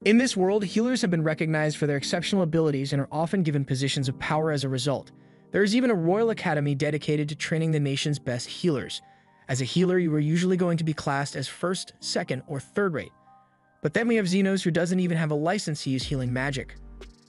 In this world, healers have been recognized for their exceptional abilities and are often given positions of power as a result. There is even a royal academy dedicated to training the nation's best healers. As a healer, you are usually going to be classed as first, second, or third rate. But then we have Xenos, who doesn't even have a license to use healing magic.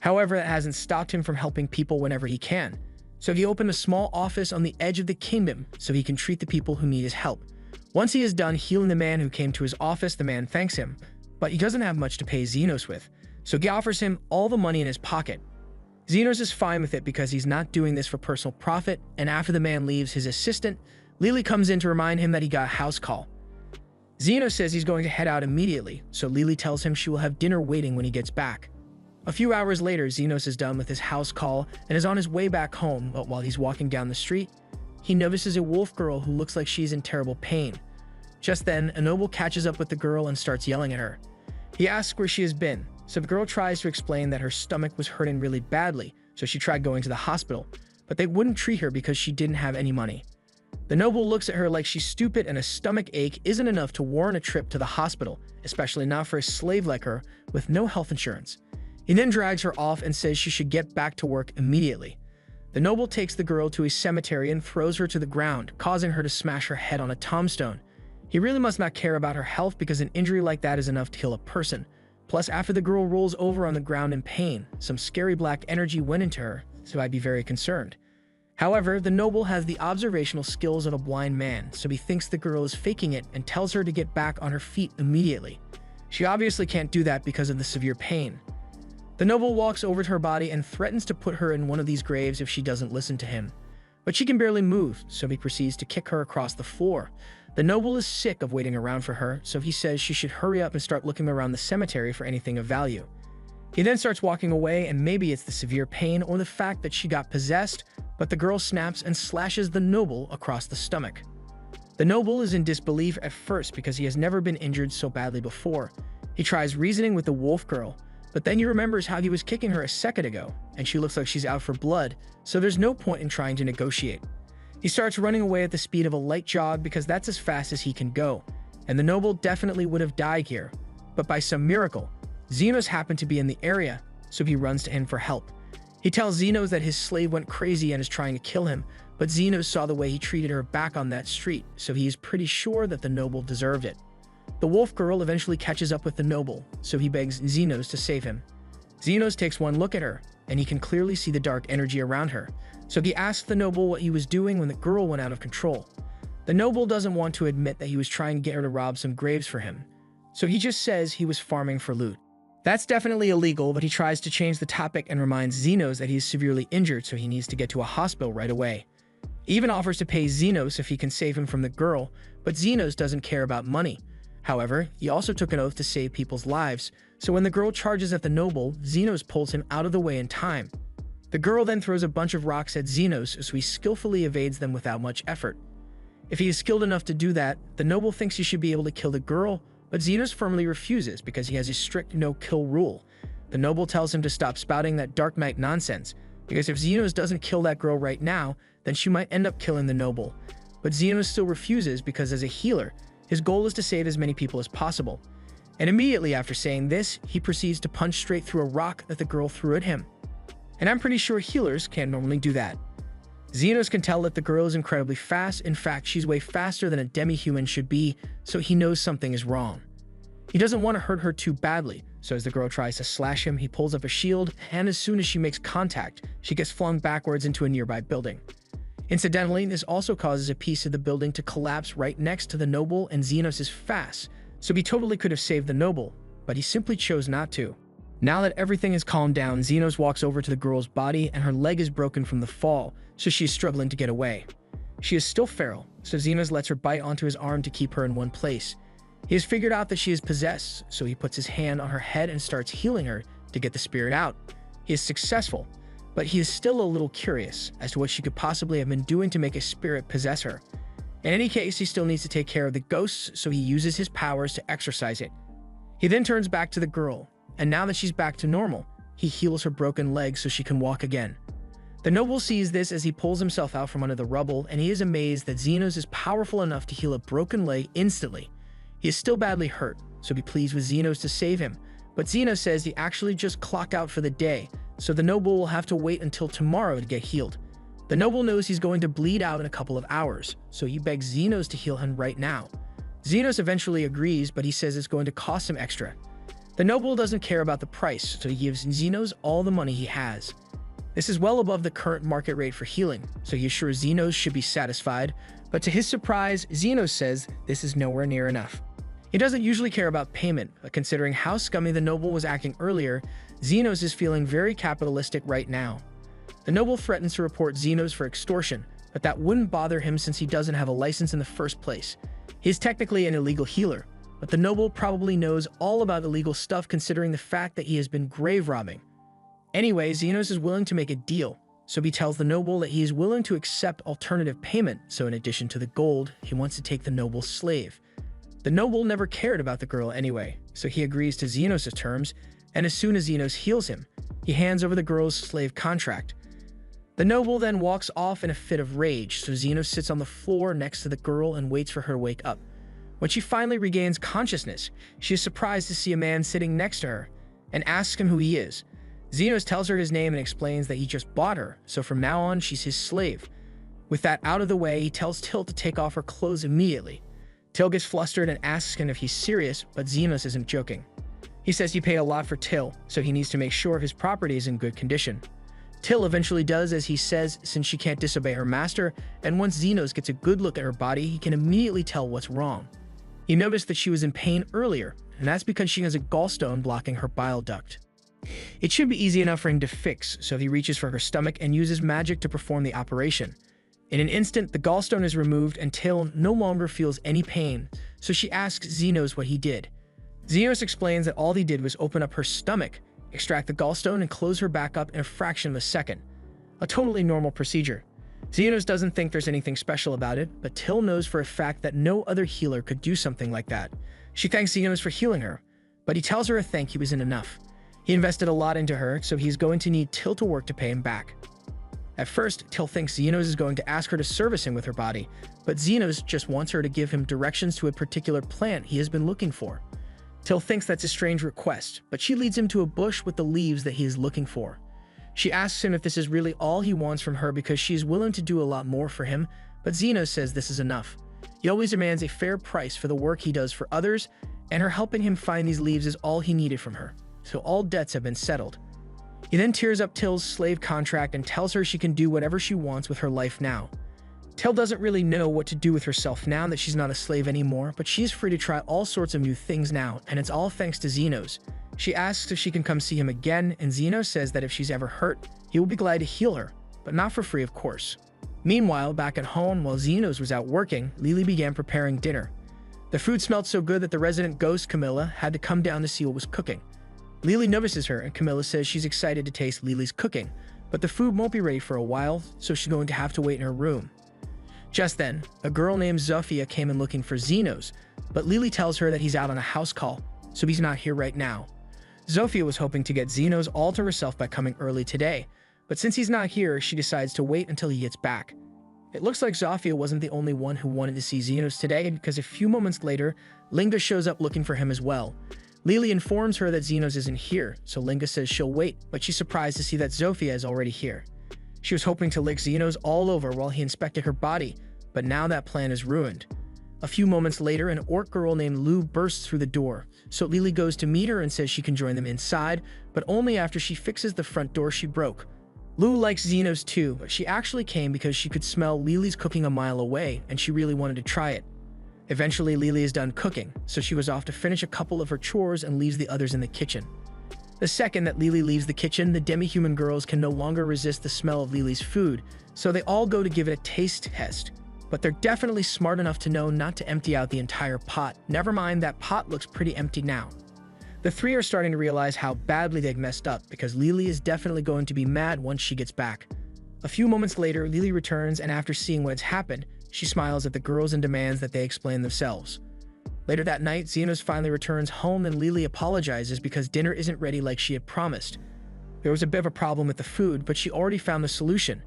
However, that hasn't stopped him from helping people whenever he can. So he opened a small office on the edge of the kingdom so he can treat the people who need his help. Once he is done healing the man who came to his office, the man thanks him, but he doesn't have much to pay Xenos with, so he offers him all the money in his pocket. Xenos is fine with it because he's not doing this for personal profit, and after the man leaves, his assistant, Lily, comes in to remind him that he got a house call. Xenos says he's going to head out immediately, so Lily tells him she will have dinner waiting when he gets back. A few hours later, Xenos is done with his house call and is on his way back home, but while he's walking down the street, he notices a wolf girl who looks like she's in terrible pain. Just then, a noble catches up with the girl and starts yelling at her. He asks where she has been, so the girl tries to explain that her stomach was hurting really badly, so she tried going to the hospital, but they wouldn't treat her because she didn't have any money. The noble looks at her like she's stupid, and a stomach ache isn't enough to warrant a trip to the hospital, especially not for a slave like her with no health insurance. He then drags her off and says she should get back to work immediately. The noble takes the girl to a cemetery and throws her to the ground, causing her to smash her head on a tombstone. He really must not care about her health because an injury like that is enough to kill a person. Plus, after the girl rolls over on the ground in pain, some scary black energy went into her, so I'd be very concerned. However, the noble has the observational skills of a blind man, so he thinks the girl is faking it and tells her to get back on her feet immediately. She obviously can't do that because of the severe pain. The noble walks over to her body and threatens to put her in one of these graves if she doesn't listen to him. But she can barely move, so he proceeds to kick her across the floor. The noble is sick of waiting around for her, so he says she should hurry up and start looking around the cemetery for anything of value. He then starts walking away, and maybe it's the severe pain or the fact that she got possessed, but the girl snaps and slashes the noble across the stomach. The noble is in disbelief at first because he has never been injured so badly before. He tries reasoning with the wolf girl, but then he remembers how he was kicking her a second ago, and she looks like she's out for blood, so there's no point in trying to negotiate. He starts running away at the speed of a light jog because that's as fast as he can go, and the noble definitely would have died here. But by some miracle, Xenos happened to be in the area, so he runs to him for help. He tells Xenos that his slave went crazy and is trying to kill him, but Xenos saw the way he treated her back on that street, so he is pretty sure that the noble deserved it. The wolf girl eventually catches up with the noble, so he begs Xenos to save him. Xenos takes one look at her, and he can clearly see the dark energy around her, so he asks the noble what he was doing when the girl went out of control. The noble doesn't want to admit that he was trying to get her to rob some graves for him, so he just says he was farming for loot. That's definitely illegal, but he tries to change the topic and reminds Xenos that he's severely injured, so he needs to get to a hospital right away. He even offers to pay Xenos if he can save him from the girl, but Xenos doesn't care about money. However, he also took an oath to save people's lives, so when the girl charges at the noble, Xenos pulls him out of the way in time. The girl then throws a bunch of rocks at Xenos, so he skillfully evades them without much effort. If he is skilled enough to do that, the noble thinks he should be able to kill the girl, but Xenos firmly refuses because he has a strict no-kill rule. The noble tells him to stop spouting that Dark Knight nonsense, because if Xenos doesn't kill that girl right now, then she might end up killing the noble. But Xenos still refuses because as a healer, his goal is to save as many people as possible. And immediately after saying this, he proceeds to punch straight through a rock that the girl threw at him. And I'm pretty sure healers can't normally do that. Xenos can tell that the girl is incredibly fast. In fact, she's way faster than a demi-human should be, so he knows something is wrong. He doesn't want to hurt her too badly, so as the girl tries to slash him, he pulls up a shield, and as soon as she makes contact, she gets flung backwards into a nearby building. Incidentally, this also causes a piece of the building to collapse right next to the noble, and Xenos is fast, so he totally could have saved the noble, but he simply chose not to. Now that everything is calmed down, Xenos walks over to the girl's body, and her leg is broken from the fall, so she is struggling to get away. She is still feral, so Xenos lets her bite onto his arm to keep her in one place. He has figured out that she is possessed, so he puts his hand on her head and starts healing her to get the spirit out. He is successful, but he is still a little curious as to what she could possibly have been doing to make a spirit possess her. In any case, he still needs to take care of the ghosts, so he uses his powers to exorcise it. He then turns back to the girl, and now that she's back to normal, he heals her broken leg so she can walk again. The noble sees this as he pulls himself out from under the rubble, and he is amazed that Xenos is powerful enough to heal a broken leg instantly. He is still badly hurt, so be pleased with Xenos to save him, But Zeno says he actually just clocked out for the day, so the noble will have to wait until tomorrow to get healed. The noble knows he's going to bleed out in a couple of hours, so he begs Zenos to heal him right now. Zenos eventually agrees, but he says it's going to cost him extra. The noble doesn't care about the price, so he gives Zenos all the money he has. This is well above the current market rate for healing, so he assures Zenos should be satisfied, but to his surprise, Zenos says this is nowhere near enough. He doesn't usually care about payment, but considering how scummy the noble was acting earlier, Zenos is feeling very capitalistic right now. The noble threatens to report Zenos for extortion, but that wouldn't bother him since he doesn't have a license in the first place. He is technically an illegal healer, but the noble probably knows all about illegal stuff considering the fact that he has been grave robbing. Anyway, Zenos is willing to make a deal, so he tells the noble that he is willing to accept alternative payment, so in addition to the gold, he wants to take the noble's slave. The noble never cared about the girl anyway, so he agrees to Zenos' terms, and as soon as Zenos heals him, he hands over the girl's slave contract. The noble then walks off in a fit of rage, so Zenos sits on the floor next to the girl and waits for her to wake up. When she finally regains consciousness, she is surprised to see a man sitting next to her and asks him who he is. Zenos tells her his name and explains that he just bought her, so from now on she's his slave. With that out of the way, he tells Till to take off her clothes immediately. Till gets flustered and asks him if he's serious, but Zenos isn't joking. He says he paid a lot for Till, so he needs to make sure his property is in good condition. Till eventually does as he says since she can't disobey her master, and once Zenos gets a good look at her body, he can immediately tell what's wrong. He noticed that she was in pain earlier, and that's because she has a gallstone blocking her bile duct. It should be easy enough for him to fix, so he reaches for her stomach and uses magic to perform the operation. In an instant, the gallstone is removed and Till no longer feels any pain, so she asks Zenos what he did. Zenos explains that all he did was open up her stomach, extract the gallstone, and close her back up in a fraction of a second. A totally normal procedure. Zenos doesn't think there's anything special about it, but Till knows for a fact that no other healer could do something like that. She thanks Zenos for healing her, but he tells her a thank you isn't enough. He invested a lot into her, so he's going to need Till to work to pay him back. At first, Till thinks Zenos is going to ask her to service him with her body, but Zenos just wants her to give him directions to a particular plant he has been looking for. Till thinks that's a strange request, but she leads him to a bush with the leaves that he is looking for. She asks him if this is really all he wants from her because she is willing to do a lot more for him, but Zenos says this is enough. He always demands a fair price for the work he does for others, and her helping him find these leaves is all he needed from her, so all debts have been settled. He then tears up Till's slave contract and tells her she can do whatever she wants with her life now. Till doesn't really know what to do with herself now that she's not a slave anymore, but she's free to try all sorts of new things now, and it's all thanks to Zenos. She asks if she can come see him again, and Zenos says that if she's ever hurt, he will be glad to heal her, but not for free of course. Meanwhile, back at home, while Zenos was out working, Lily began preparing dinner. The food smelled so good that the resident ghost, Camilla, had to come down to see what was cooking. Lily notices her, and Camilla says she's excited to taste Lily's cooking, but the food won't be ready for a while, so she's going to have to wait in her room. Just then, a girl named Zofia came in looking for Zenos, but Lily tells her that he's out on a house call, so he's not here right now. Zofia was hoping to get Zenos all to herself by coming early today, but since he's not here, she decides to wait until he gets back. It looks like Zofia wasn't the only one who wanted to see Zenos today, because a few moments later, Linga shows up looking for him as well. Lily informs her that Zenos isn't here, so Linga says she'll wait, but she's surprised to see that Zofia is already here. She was hoping to lick Zenos all over while he inspected her body, but now that plan is ruined. A few moments later, an orc girl named Lou bursts through the door, so Lily goes to meet her and says she can join them inside, but only after she fixes the front door she broke. Lou likes Zenos too, but she actually came because she could smell Lily's cooking a mile away, and she really wanted to try it. Eventually, Lily is done cooking, so she was off to finish a couple of her chores and leaves the others in the kitchen. The second that Lily leaves the kitchen, the demi-human girls can no longer resist the smell of Lily's food, so they all go to give it a taste test. But they're definitely smart enough to know not to empty out the entire pot. Never mind, that pot looks pretty empty now. The three are starting to realize how badly they've messed up because Lily is definitely going to be mad once she gets back. A few moments later, Lily returns, and after seeing what has happened, she smiles at the girls and demands that they explain themselves. Later that night, Zenos finally returns home and Lily apologizes because dinner isn't ready like she had promised. There was a bit of a problem with the food, but she already found the solution.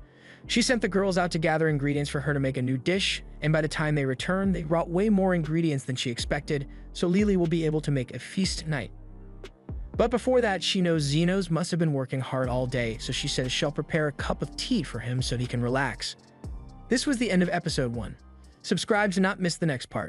She sent the girls out to gather ingredients for her to make a new dish, and by the time they return, they brought way more ingredients than she expected, so Lily will be able to make a feast night. But before that, she knows Xenos must have been working hard all day, so she says she'll prepare a cup of tea for him so he can relax. This was the end of episode 1. Subscribe to not miss the next part.